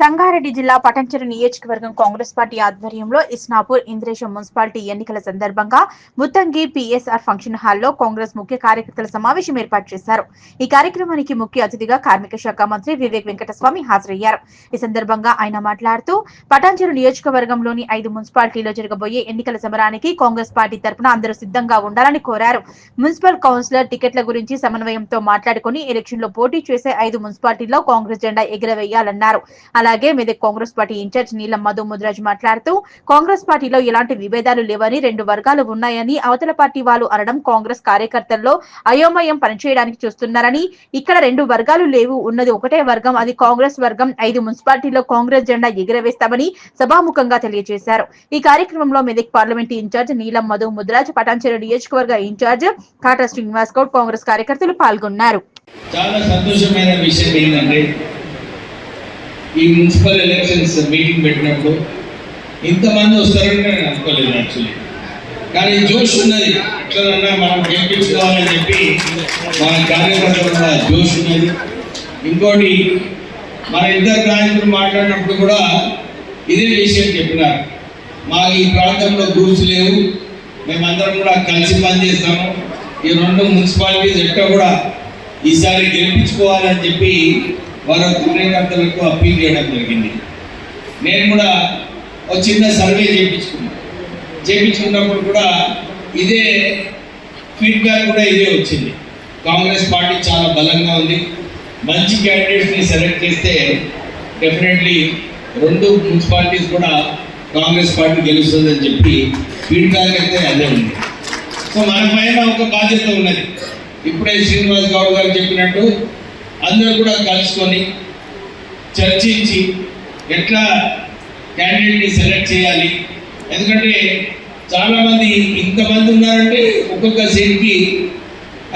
సంగారెడ్డి జిల్లా పటంచెరు నియోజకవర్గం కాంగ్రెస్ పార్టీ ఆధ్వర్యంలో ఇస్నాపూర్ ఇంద్రేశం మున్సిపాలిటీ ఎన్నికల సందర్భంగా ముత్తంగి పిఎస్ఆర్ ఫంక్షన్ హాల్లో కాంగ్రెస్ ముఖ్య కార్యకర్తల సమావేశం ఏర్పాటు చేశారు. ఈ కార్యక్రమానికి ముఖ్య అతిథిగా కార్మిక శాఖ మంత్రి వివేక్ వెంకటస్వామి హాజరయ్యారు. ఈ సందర్భంగా ఆయన మాట్లాడుతూ పటంచెరు నియోజకవర్గంలోని 5 మున్సిపాలిటీలో జరగబోయే ఎన్నికల సమరానికి కాంగ్రెస్ పార్టీ తరపున అందరూ సిద్ధంగా ఉండాలని కోరారు. మున్సిపల్ కౌన్సిలర్ టికెట్ల గురించి సమన్వయంతో మాట్లాడుకుని ఎలక్షన్ లో పోటీ చేసే 5 మున్సిపాలిటీల్లో కాంగ్రెస్ జెండా ఎగురవేయాలన్నారు. అలాగే మెదక్ కాంగ్రెస్ పార్టీ ఇన్ఛార్జ్ నీలం మధు ముద్రాజ్ మాట్లాడుతూ కాంగ్రెస్ పార్టీలో ఎలాంటి విభేదాలు లేవని 2 వర్గాలు ఉన్నాయని అవతల పార్టీ వాళ్ళు అనడం కాంగ్రెస్ కార్యకర్తల్లో అయోమయం పనిచేయడానికి చూస్తున్నారని, ఇక్కడ 2 వర్గాలు లేవు, ఉన్నది ఒకటే వర్గం, అది కాంగ్రెస్ వర్గం. 5 మున్సిపాలిటీలో కాంగ్రెస్ జెండా ఎగురవేస్తామని సభాముఖంగా తెలియజేశారు. ఈ కార్యక్రమంలో మెదక్ పార్లమెంట్ ఇన్ఛార్జ్ నీలం మధు ముద్రాజ్, పటాన్చెరు నియోజకవర్గ ఇన్ఛార్జ్ కాటా శ్రీనివాస్ గౌడ్ కాంగ్రెస్ కార్యకర్తలు పాల్గొన్నారు. చాలా సంతోషమైన విషయం ఏంటంటే ఈ మున్సిపల్ ఎలక్షన్స్ మీటింగ్ పెట్టినప్పుడు ఇంతమంది వస్తారని నేను అనుకోలేదు యాక్చువల్లీ. కానీ జోష్ ఉన్నది, ఎట్లన్నా మనం గెలిపించుకోవాలని చెప్పి మన కార్యకర్తల జోష్ ఉన్నది. ఇంకోటి మన ఇద్దరు నాయకులు మాట్లాడినప్పుడు కూడా ఇదే విషయం చెప్పినారు. మాకు ఈ ప్రాంతంలో గ్రూప్స్ లేవు, మేమందరం కూడా కలిసి పనిచేస్తాము, ఈ 2 మున్సిపాలిటీస్ ఎట్లా కూడా ఈసారి గెలిపించుకోవాలని చెప్పి వారు కార్యకర్తలకు అప్పీల్ చేయడం జరిగింది. నేను కూడా ఒక చిన్న సర్వే చేయించుకున్నప్పుడు కూడా ఇదే ఫీడ్బ్యాక్ కూడా ఇదే వచ్చింది. కాంగ్రెస్ పార్టీ చాలా బలంగా ఉంది, మంచి క్యాండిడేట్స్ని సెలెక్ట్ చేస్తే డెఫినెట్లీ 2 మున్సిపాలిటీస్ కూడా కాంగ్రెస్ పార్టీ గెలుస్తుందని చెప్పి ఫీడ్బ్యాక్ అయితే అదే ఉంది. సో మన పైన ఒక బాధ్యత ఉన్నది. ఇప్పుడే శ్రీనివాస్ గౌడ్ గారు చెప్పినట్టు అందరూ కూడా కలుసుకొని చర్చించి ఎట్లా క్యాండిడేట్ని సెలెక్ట్ చేయాలి. ఎందుకంటే చాలామంది ఇంతమంది ఉన్నారంటే ఒక్కొక్క సీట్కి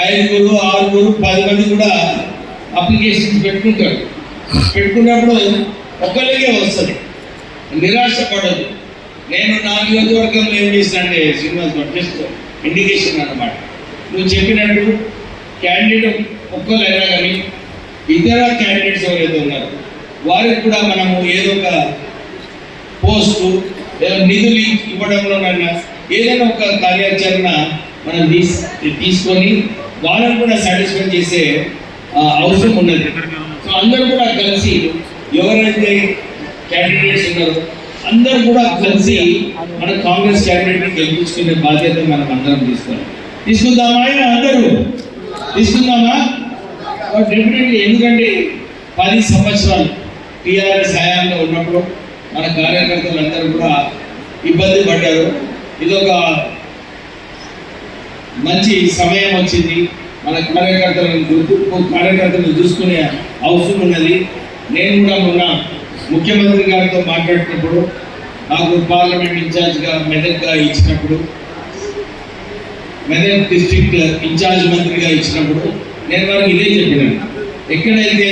5, 6, 10 మంది కూడా అప్లికేషన్స్ పెట్టుకున్నప్పుడు ఒక్కరికే వస్తుంది, నిరాశ పడదు. నేను నా నియోజకవర్గంలో ఏం చేసిన అంటే శ్రీనివాస్ గౌడ్ జస్ట్ ఇండికేషన్ అన్నమాట. నువ్వు చెప్పినట్టు క్యాండిడేట్ ఒక్కరైనా కానీ ఇతర క్యాండిడేట్స్ ఎవరైతే ఉన్నారు వారికి కూడా మనము ఏదో ఒక పోస్టు నిధులు ఇవ్వడంలోనైనా ఏదైనా ఒక కార్యాచరణ మనం తీసుకొని వాళ్ళని కూడా సాటిస్ఫై చేసే అవసరం ఉన్నది. సో అందరూ కూడా కలిసి ఎవరైతే క్యాండిడేట్స్ ఉన్నారో అందరూ కూడా కలిసి మన కాంగ్రెస్ క్యాండిడేట్ని గెలిపించుకునే బాధ్యత మనం అందరం తీసుకుందామా? అందరూ తీసుకుందామా? డెఫినెట్లీ. ఎందుకంటే 10 సంవత్సరాలు టీఆర్ఎస్ హయాంలో ఉన్నప్పుడు మన కార్యకర్తలు అందరూ కూడా ఇబ్బంది పడ్డారు. ఇదొక మంచి సమయం వచ్చింది, మన కార్యకర్తలను చూసుకునే అవసరం ఉన్నది. నేను కూడా మొన్న ముఖ్యమంత్రి గారితో మాట్లాడినప్పుడు నాకు పార్లమెంట్ ఇన్ఛార్జ్గా మెదక్గా ఇచ్చినప్పుడు, మెదక్ డిస్ట్రిక్ట్ ఇన్ఛార్జ్ మంత్రిగా ఇచ్చినప్పుడు నేను వారికి ఇదే చెప్పినాను. ఎక్కడైతే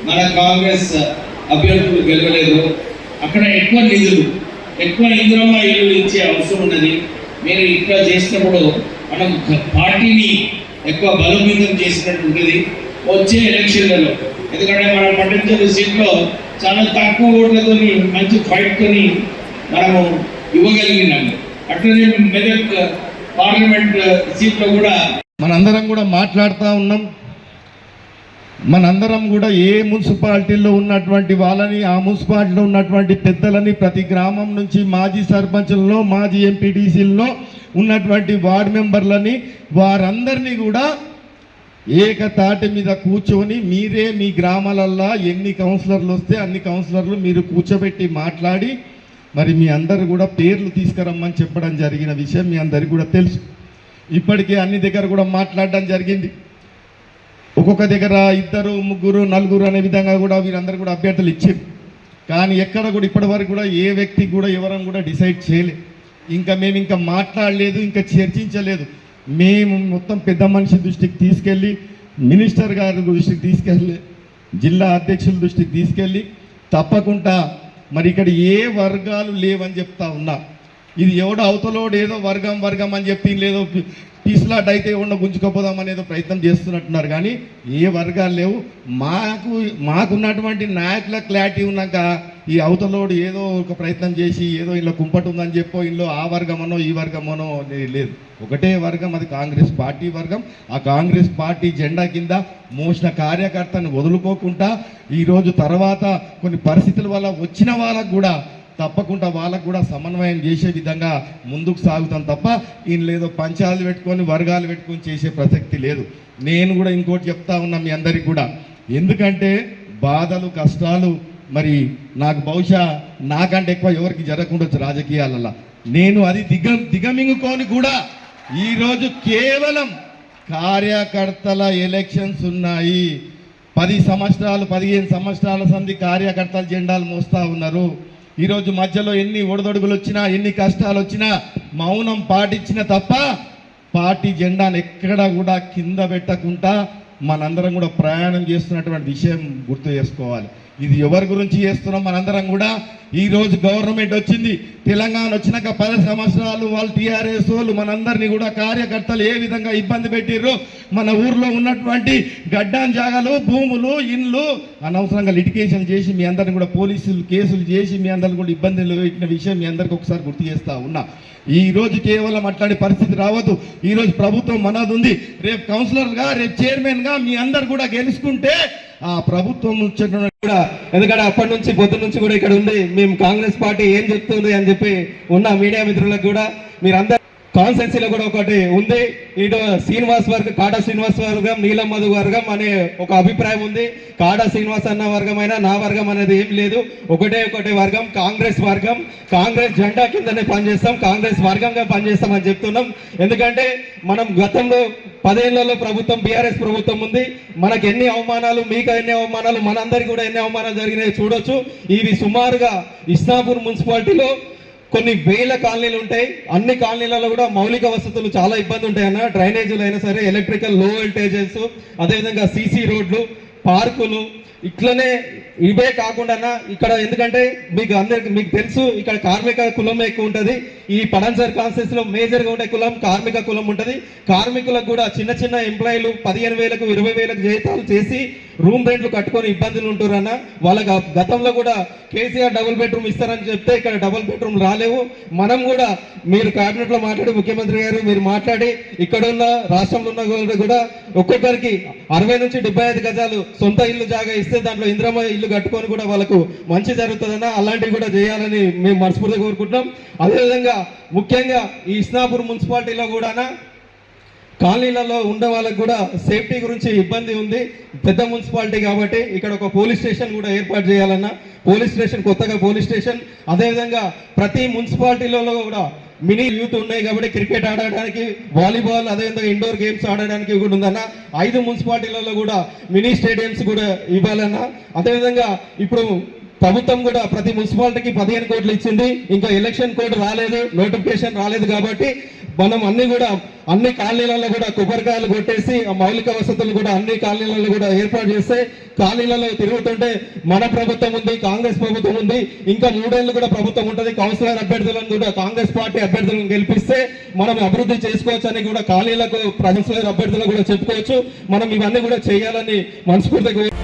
మన కాంగ్రెస్ అభ్యర్థులు గెలవలేదో అక్కడ ఎక్కువ నిధులు, ఎక్కువ ఇంద్రమ్మ ఇల్లు ఇచ్చే అవసరం ఉన్నది. మీరు ఇక్కడ చేసినప్పుడు మనం పార్టీని ఎక్కువ బలోపేతం చేసినట్టు ఉంటుంది వచ్చే ఎలక్షన్లలో. ఎందుకంటే మన పట్టణ సీట్లో చాలా తక్కువ ఓట్లతో మంచి ఫైట్తోని మనము ఇవ్వగలిగినాము. అట్లనే మెదక్ పార్లమెంట్ సీట్లో కూడా మనందరం కూడా మాట్లాడుతూ ఉన్నాం. మనందరం కూడా ఏ మున్సిపాలిటీలో ఉన్నటువంటి వాళ్ళని, ఆ మున్సిపాలిటీలో ఉన్నటువంటి పెద్దలని, ప్రతి గ్రామం నుంచి మాజీ సర్పంచుల్లో, మాజీ ఎంపీటీసీల్లో ఉన్నటువంటి వార్డు మెంబర్లని, వారందరినీ కూడా ఏకతాటి మీద కూర్చొని మీరే మీ గ్రామాలల్లో ఎన్ని కౌన్సిలర్లు వస్తే అన్ని కౌన్సిలర్లు మీరు కూర్చోబెట్టి మాట్లాడి మరి మీ అందరు కూడా పేర్లు తీసుకురమ్మని చెప్పడం జరిగిన విషయం మీ అందరికీ కూడా తెలుసు. ఇప్పటికే అన్ని దగ్గర కూడా మాట్లాడడం జరిగింది. ఒక్కొక్క దగ్గర 2, 3, 4 అనే విధంగా కూడా వీరందరూ కూడా అభ్యర్థులు ఇచ్చారు. కానీ ఎక్కడ కూడా ఇప్పటి వరకు కూడా ఏ వ్యక్తికి కూడా ఎవరం కూడా డిసైడ్ చేయలేదు. మేము ఇంకా మాట్లాడలేదు, ఇంకా చర్చించలేదు. మేము మొత్తం పెద్ద మనిషి దృష్టికి తీసుకెళ్ళి, మినిస్టర్ గారి దృష్టికి తీసుకెళ్ళి, జిల్లా అధ్యక్షుల దృష్టికి తీసుకెళ్ళి తప్పకుండా మరి ఇక్కడ ఏ వర్గాలు లేవని చెప్తా ఉన్నా. ఇది ఎవడో అవతలోడు ఏదో వర్గం అని చెప్పి లేదో టీస్లాట్ అయితే ఉన్న గుంజుకపోదాం అనేది ప్రయత్నం చేస్తున్నట్టున్నారు. కానీ ఏ వర్గాలు లేవు. మాకున్నటువంటి నాయకుల క్లారిటీ ఉన్నాక ఈ అవతలోడు ఏదో ఒక ప్రయత్నం చేసి ఏదో ఇంట్లో కుంపటి ఉందని చెప్పో ఇంట్లో ఆ వర్గమనో ఈ వర్గమనో లేదు. ఒకటే వర్గం, అది కాంగ్రెస్ పార్టీ వర్గం. ఆ కాంగ్రెస్ పార్టీ జెండా కింద మోసిన కార్యకర్తను వదులుకోకుండా ఈరోజు తర్వాత కొన్ని పరిస్థితుల వల్ల వచ్చిన వాళ్ళకు కూడా తప్పకుండా వాళ్ళకు కూడా సమన్వయం చేసే విధంగా ముందుకు సాగుతాం తప్ప ఈయన లేదో పంచాలు పెట్టుకొని వర్గాలు పెట్టుకొని చేసే ప్రసక్తి లేదు. నేను కూడా ఇంకోటి చెప్తా ఉన్నా మీ అందరికీ కూడా, ఎందుకంటే బాధలు కష్టాలు మరి నాకు బహుశా నాకంటే ఎక్కువ ఎవరికి జరగకుండొచ్చు రాజకీయాలలో. నేను అది దిగమింగుకొని కూడా ఈరోజు కేవలం కార్యకర్తల ఎలక్షన్స్ ఉన్నాయి. 10 సంవత్సరాలు 15 సంవత్సరాల సంధి కార్యకర్తల జెండాలు మోస్తా ఉన్నారు. ఈరోజు మధ్యలో ఎన్ని ఒడదొడుగులు వచ్చినా ఎన్ని కష్టాలు వచ్చినా మౌనం పాటించిన తప్ప పార్టీ జెండాను ఎక్కడ కూడా కింద పెట్టకుండా మనందరం కూడా ప్రయాణం చేస్తున్నటువంటి విషయం గుర్తు చేసుకోవాలి. ఇది ఎవరి గురించి చేస్తున్నాం? మనందరం కూడా ఈరోజు గవర్నమెంట్ వచ్చింది, తెలంగాణ వచ్చినాక 10 సంవత్సరాలు వాళ్ళు టీఆర్ఎస్ వాళ్ళు మనందరినీ కూడా కార్యకర్తలు ఏ విధంగా ఇబ్బంది పెట్టిర్రు. మన ఊర్లో ఉన్నటువంటి గడ్డాన్ జాగాలు, భూములు, ఇండ్లు అనవసరంగా లిటిగేషన్ చేసి మీ అందరిని కూడా పోలీసులు కేసులు చేసి మీ అందరిని కూడా ఇబ్బందులు పెట్టిన విషయం మీ అందరికి ఒకసారి గుర్తు చేస్తా ఉన్నా. ఈ రోజు కేవలం అట్లాంటి పరిస్థితి రావద్దు. ఈరోజు ప్రభుత్వం మనది ఉంది. రేపు కౌన్సిలర్గా, రేపు చైర్మన్గా మీ అందరు కూడా గెలుచుకుంటే ఆ ప్రభుత్వం కూడా, ఎందుకంటే అప్పటి నుంచి పొద్దు నుంచి కూడా ఇక్కడ ఉంది మేము కాంగ్రెస్ పార్టీ ఏం చెప్తుంది అని చెప్పి ఉన్న మీడియా మిత్రులకు కూడా మీరందరూ కాన్స్టెన్సీలో కూడా ఒకటి ఉంది. ఇటు శ్రీనివాస్ వర్గం, కాటా శ్రీనివాస్ వర్గం, నీలం మధు వర్గం అనే ఒక అభిప్రాయం ఉంది. కాటా శ్రీనివాస్ అన్న వర్గం అయినా నా వర్గం అనేది ఏం లేదు. ఒకటే వర్గం, కాంగ్రెస్ వర్గం. కాంగ్రెస్ జెండా కిందనే పనిచేస్తాం, కాంగ్రెస్ వర్గంగా పనిచేస్తామని చెప్తున్నాం. ఎందుకంటే మనం గతంలో 10 ఏళ్లలో ప్రభుత్వం బీఆర్ఎస్ ప్రభుత్వం ఉంది. మనకు ఎన్ని అవమానాలు, మీకు ఎన్ని అవమానాలు, మనందరికీ కూడా ఎన్ని అవమానాలు జరిగినాయి చూడొచ్చు. ఇవి సుమారుగా ఇస్నాపూర్ మున్సిపాలిటీలో కొన్ని వేల కాలనీలు ఉంటాయి. అన్ని కాలనీలలో కూడా మౌలిక వసతులు చాలా ఇబ్బంది ఉంటాయి అన్న. డ్రైనేజీలు అయినా సరే, ఎలక్ట్రికల్ లో వోల్టేజెస్, అదేవిధంగా సీసీ రోడ్లు, పార్కులు, ఇట్లనే ఇవే కాకుండా ఇక్కడ ఎందుకంటే మీకు తెలుసు ఇక్కడ కార్మిక కులం ఎక్కువ ఉంటుంది. ఈ పడన్సర్ కాన్స్టిట్యూన్సీ లో మేజర్గా ఉండే కులం కార్మిక కులం ఉంటుంది. కార్మికులకు కూడా చిన్న ఎంప్లాయీలు 15,000కు 20,000కు జీతాలు చేసి రూమ్ రెంట్లు కట్టుకొని ఇబ్బందులు ఉంటున్నారన్న. వాళ్ళకి గతంలో కూడా కేసీఆర్ డబుల్ బెడ్రూమ్ ఇస్తారని చెప్తే ఇక్కడ డబుల్ బెడ్రూమ్ రాలేవు. మనం కూడా మీరు కేబినెట్ లో మాట్లాడి, ముఖ్యమంత్రి గారు మీరు మాట్లాడి ఇక్కడ ఉన్న రాష్ట్రంలో ఉన్న కూడా ఒక్కొక్కరికి 60 నుంచి 75 గజాలు సొంత ఇల్లు జాగా ఇస్తే దాంట్లో ఇంద్రమ్మ ఇల్లు కట్టుకొని కూడా వాళ్ళకు మంచి జరుగుతుందన్న. అలాంటివి కూడా చేయాలని మేము మనస్ఫూర్తిగా కోరుకుంటున్నాం. అదేవిధంగా ముఖ్యంగా ఈ ఇస్నాపూర్ మున్సిపాలిటీలో కూడా కాలనీలలో ఉండే వాళ్ళకు కూడా సేఫ్టీ గురించి ఇబ్బంది ఉంది. పెద్ద మున్సిపాలిటీ కాబట్టి ఇక్కడ ఒక పోలీస్ స్టేషన్ కూడా ఏర్పాటు చేయాలన్నా. పోలీస్ స్టేషన్, కొత్తగా పోలీస్ స్టేషన్, అదేవిధంగా ప్రతి మున్సిపాలిటీలలో కూడా మినీ యూత్ ఉన్నాయి కాబట్టి క్రికెట్ ఆడడానికి, వాలీబాల్, అదేవిధంగా ఇండోర్ గేమ్స్ ఆడడానికి కూడా ఉందన్న. 5 మున్సిపాలిటీలలో కూడా మినీ స్టేడియంస్ కూడా ఇవ్వాలన్నా. అదేవిధంగా ఇప్పుడు ప్రభుత్వం కూడా ప్రతి మున్సిపాలిటీకి 15 కోట్లు ఇచ్చింది. ఇంకా ఎలక్షన్ కోడ్ రాలేదు, నోటిఫికేషన్ రాలేదు కాబట్టి మనం అన్ని కాలనీలలో కూడా కొబ్బరికాయలు కొట్టేసి ఆ మౌలిక వసతులు కూడా అన్ని కాలనీలలో కూడా ఏర్పాటు చేస్తే కాలనీలలో తిరుగుతుంటే మన ప్రభుత్వం ఉంది, కాంగ్రెస్ ప్రభుత్వం ఉంది, ఇంకా 3 ఏళ్ళు కూడా ప్రభుత్వం ఉంటుంది. కౌన్సిలర్ అభ్యర్థులను కూడా కాంగ్రెస్ పార్టీ అభ్యర్థులను గెలిపిస్తే మనం అభివృద్ధి చేసుకోవచ్చు అని కూడా కాలనీలకు కౌన్సిలర్ అభ్యర్థులకు కూడా చెప్పుకోవచ్చు. మనం ఇవన్నీ కూడా చేయాలని మనస్ఫూర్తిగా